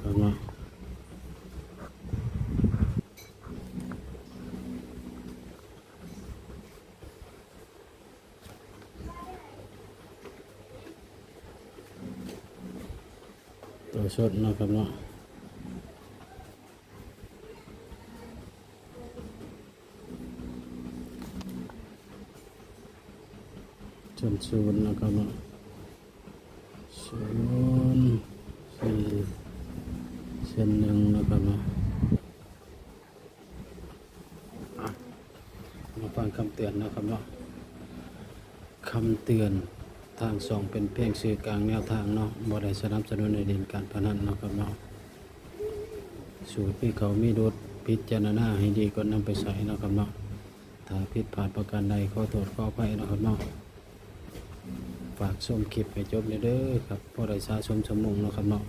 นะครับเนาะตัวสดนะครับเนาะศูนย์นะครับเนาะ0.4 เส้นหนึ่งนะครับเนาะมาฟังคำเตือนนะครับเนาะคำเตือนทางส่องเป็นเพียงสื่อกลางแนวทางเนาะบ่ได้สนับสนุนในเด่นการพนันนะครับเนาะสูตรที่เขามีรถพิจารณาให้ดีก่อนนำไปใส่นะครับเนาะถ้าผิดพลาดประการใดขอโทษขออภัยนะครับเนาะฝากชมคลิปให้จบเด้อครับพอได้สะสมสมองนะครับเนาะ